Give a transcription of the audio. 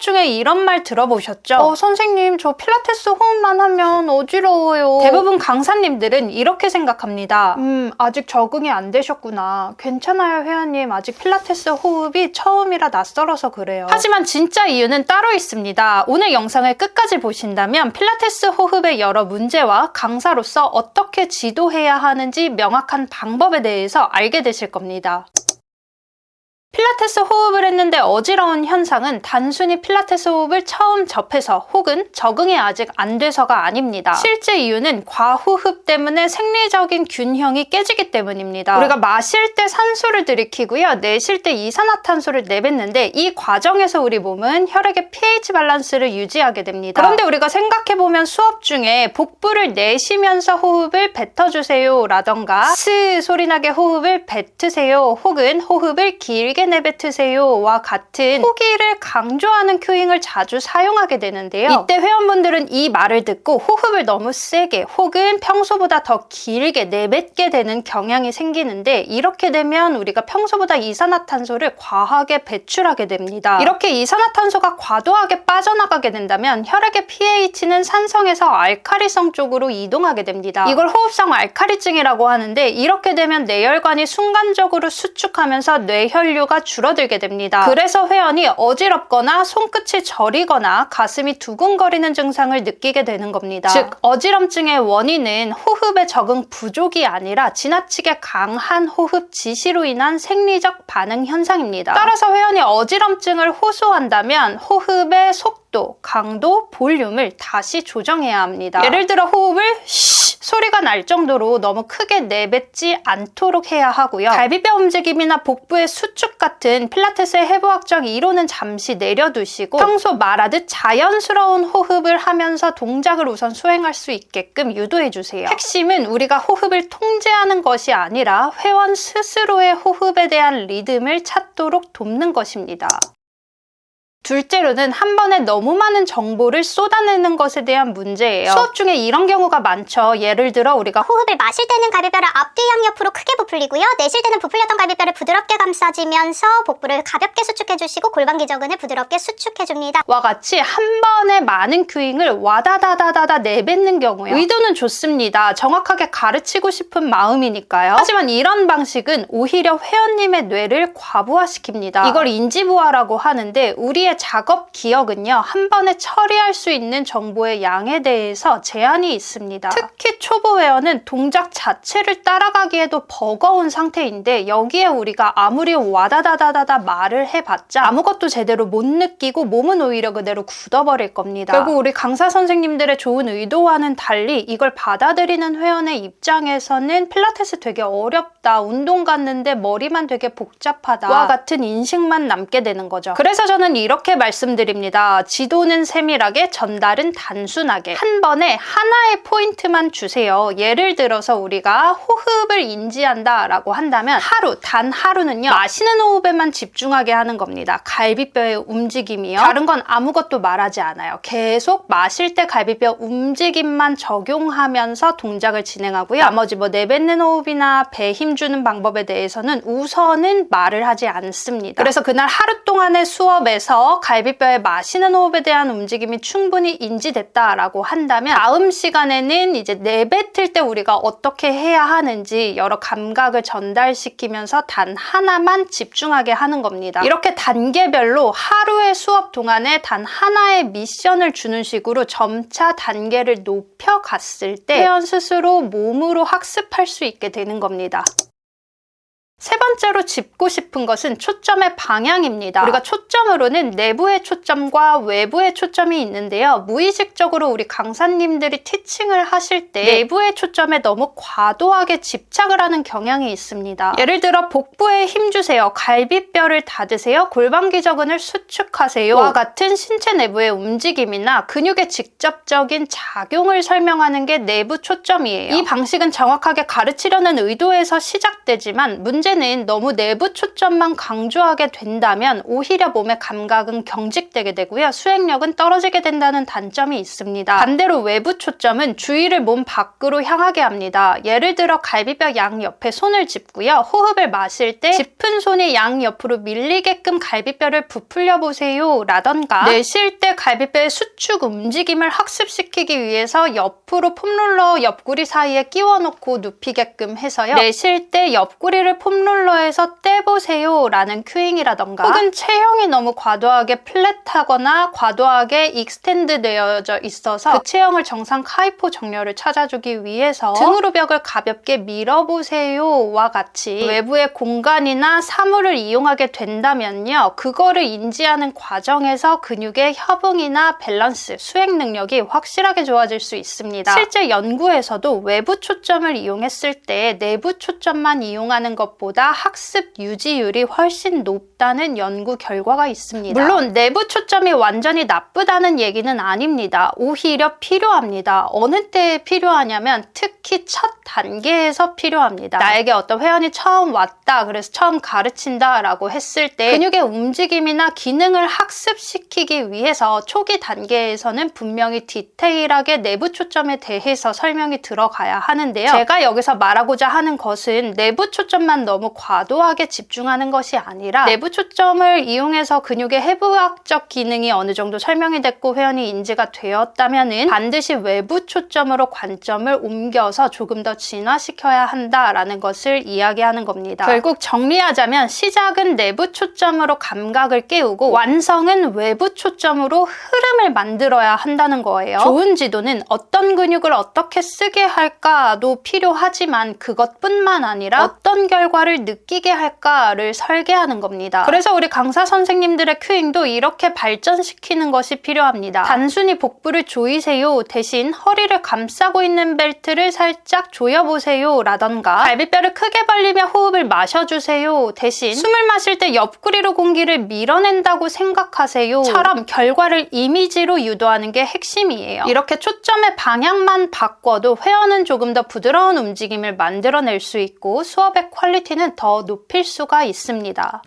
중에 이런 말 들어보셨죠? 선생님, 저 필라테스 호흡만 하면 어지러워요. 대부분 강사님들은 이렇게 생각합니다. 아직 적응이 안 되셨구나. 괜찮아요, 회원님. 아직 필라테스 호흡이 처음이라 낯설어서 그래요. 하지만 진짜 이유는 따로 있습니다. 오늘 영상을 끝까지 보신다면 필라테스 호흡의 여러 문제와 강사로서 어떻게 지도해야 하는지 명확한 방법에 대해서 알게 되실 겁니다. 필라테스 호흡을 했는데 어지러운 현상은 단순히 필라테스 호흡을 처음 접해서 혹은 적응이 아직 안 돼서가 아닙니다. 실제 이유는 과호흡 때문에 생리적인 균형이 깨지기 때문입니다. 우리가 마실 때 산소를 들이키고요, 내쉴 때 이산화탄소를 내뱉는데 이 과정에서 우리 몸은 혈액의 pH 밸런스를 유지하게 됩니다. 그런데 우리가 생각해보면 수업 중에 복부를 내쉬면서 호흡을 뱉어주세요 라던가 스 소리나게 호흡을 뱉으세요 혹은 호흡을 길게 내뱉으세요와 같은 호기를 강조하는 큐잉을 자주 사용하게 되는데요. 이때 회원분들은 이 말을 듣고 호흡을 너무 세게 혹은 평소보다 더 길게 내뱉게 되는 경향이 생기는데, 이렇게 되면 우리가 평소보다 이산화탄소를 과하게 배출하게 됩니다. 이렇게 이산화탄소가 과도하게 빠져나가게 된다면 혈액의 pH는 산성에서 알칼리성 쪽으로 이동하게 됩니다. 이걸 호흡성 알칼리증이라고 하는데, 이렇게 되면 뇌혈관이 순간적으로 수축하면서 뇌혈류가 줄어들게 됩니다. 그래서 회원이 어지럽거나 손끝이 저리거나 가슴이 두근거리는 증상을 느끼게 되는 겁니다. 즉, 어지럼증의 원인은 호흡의 적응 부족이 아니라 지나치게 강한 호흡 지시로 인한 생리적 반응 현상입니다. 따라서 회원이 어지럼증을 호소한다면 호흡의 속도, 강도, 볼륨을 다시 조정해야 합니다. 예를 들어 호흡을 쉬 소리가 날 정도로 너무 크게 내뱉지 않도록 해야 하고요. 갈비뼈 움직임이나 복부의 수축 같은 필라테스의 해부학적 이론은 잠시 내려두시고 평소 말하듯 자연스러운 호흡을 하면서 동작을 우선 수행할 수 있게끔 유도해주세요. 핵심은 우리가 호흡을 통제하는 것이 아니라 회원 스스로의 호흡에 대한 리듬을 찾도록 돕는 것입니다. 둘째로는 한 번에 너무 많은 정보를 쏟아내는 것에 대한 문제예요. 수업 중에 이런 경우가 많죠. 예를 들어 우리가 호흡을 마실 때는 갈비뼈를 앞뒤 양옆으로 크게 부풀리고요, 내쉴 때는 부풀렸던 갈비뼈를 부드럽게 감싸주면서 복부를 가볍게 수축해주시고 골반기저근을 부드럽게 수축해줍니다. 와 같이 한 번에 많은 큐잉을 와다다다다다 내뱉는 경우요. 의도는 좋습니다. 정확하게 가르치고 싶은 마음이니까요. 하지만 이런 방식은 오히려 회원님의 뇌를 과부하시킵니다. 이걸 인지부하라고 하는데, 우리의 작업 기억은요, 한 번에 처리할 수 있는 정보의 양에 대해서 제한이 있습니다. 특히 초보 회원은 동작 자체를 따라가기에도 버거운 상태인데, 여기에 우리가 아무리 와다다다다다 말을 해봤자 아무것도 제대로 못 느끼고 몸은 오히려 그대로 굳어버릴 겁니다. 결국 우리 강사 선생님들의 좋은 의도와는 달리 이걸 받아들이는 회원의 입장에서는 필라테스 되게 어렵다, 운동 갔는데 머리만 되게 복잡하다와 같은 인식만 남게 되는 거죠. 그래서 저는 이렇게 말씀드립니다. 지도는 세밀하게, 전달은 단순하게. 한 번에 하나의 포인트만 주세요. 예를 들어서 우리가 호흡을 인지한다 라고 한다면 단 하루는요, 마시는 호흡에만 집중하게 하는 겁니다. 갈비뼈의 움직임이요. 다른 건 아무것도 말하지 않아요. 계속 마실 때 갈비뼈 움직임만 적용하면서 동작을 진행하고요. 나머지 내뱉는 호흡이나 배 힘주는 방법에 대해서는 우선은 말을 하지 않습니다. 그래서 그날 하루 동안의 수업에서 갈비뼈의 마시는 호흡에 대한 움직임이 충분히 인지됐다라고 한다면 다음 시간에는 이제 내뱉을 때 우리가 어떻게 해야 하는지 여러 감각을 전달시키면서 단 하나만 집중하게 하는 겁니다. 이렇게 단계별로 하루의 수업 동안에 단 하나의 미션을 주는 식으로 점차 단계를 높여갔을 때 회원 스스로 몸으로 학습할 수 있게 되는 겁니다. 세 번째로 짚고 싶은 것은 초점의 방향입니다. 우리가 초점으로는 내부의 초점과 외부의 초점이 있는데요. 무의식적으로 우리 강사님들이 티칭을 하실 때 내부의 초점에 너무 과도하게 집착을 하는 경향이 있습니다. 예를 들어 복부에 힘주세요, 갈비뼈를 닫으세요, 골반기저근을 수축하세요 와 같은 신체 내부의 움직임이나 근육의 직접적인 작용을 설명하는 게 내부 초점이에요. 이 방식은 정확하게 가르치려는 의도에서 시작되지만 문제 문제는 너무 내부 초점만 강조하게 된다면 오히려 몸의 감각은 경직되게 되고요. 수행력은 떨어지게 된다는 단점이 있습니다. 반대로 외부 초점은 주의를 몸 밖으로 향하게 합니다. 예를 들어 갈비뼈 양옆에 손을 짚고요. 호흡을 마실 때 짚은 손이 양옆으로 밀리게끔 갈비뼈를 부풀려 보세요 라던가, 내쉴 때 갈비뼈의 수축 움직임을 학습시키기 위해서 옆으로 폼롤러 옆구리 사이에 끼워 놓고 눕히게끔 해서요. 내쉴 때 옆구리를 폼롤러에서 떼보세요 라는 큐잉이라던가, 혹은 체형이 너무 과도하게 플랫하거나 과도하게 익스텐드 되어져 있어서 그 체형을 정상 카이포 정렬을 찾아주기 위해서 등으로 벽을 가볍게 밀어보세요 와 같이 외부의 공간이나 사물을 이용하게 된다면요, 그거를 인지하는 과정에서 근육의 협응이나 밸런스, 수행 능력이 확실하게 좋아질 수 있습니다. 실제 연구에서도 외부 초점을 이용했을 때 내부 초점만 이용하는 것보다 학습 유지율이 훨씬 높다는 연구 결과가 있습니다. 물론 내부 초점이 완전히 나쁘다는 얘기는 아닙니다. 오히려 필요합니다. 어느 때에 필요하냐면 특히 첫 단계에서 필요합니다. 나에게 어떤 회원이 처음 왔다, 그래서 처음 가르친다 라고 했을 때 근육의 움직임이나 기능을 학습시키기 위해서 초기 단계에서는 분명히 디테일하게 내부 초점에 대해서 설명이 들어가야 하는데요. 제가 여기서 말하고자 하는 것은 내부 초점만 너무 과도하게 집중하는 것이 아니라 내부 초점을 이용해서 근육의 해부학적 기능이 어느 정도 설명이 됐고 회원이 인지가 되었다면은 반드시 외부 초점으로 관점을 옮겨서 조금 더 진화시켜야 한다라는 것을 이야기하는 겁니다. 결국 정리하자면 시작은 내부 초점으로 감각을 깨우고 완성은 외부 초점으로 흐름을 만들어야 한다는 거예요. 좋은 지도는 어떤 근육을 어떻게 쓰게 할까도 필요하지만 그것뿐만 아니라 어떤 결과를 느끼게 할까를 설계하는 겁니다. 그래서 우리 강사 선생님들의 큐잉도 이렇게 발전시키는 것이 필요합니다. 단순히 복부를 조이세요 대신 허리를 감싸고 있는 벨트를 살짝 조여보세요 라던가, 갈비뼈를 크게 벌리며 호흡을 마셔주세요 대신 숨을 마실 때 옆구리로 공기를 밀어낸다고 생각하세요 처럼 결과를 이미지로 유도하는 게 핵심이에요. 이렇게 초점의 방향만 바꿔도 회원은 조금 더 부드러운 움직임을 만들어낼 수 있고 수업의 퀄리티는 더 높일 수가 있습니다.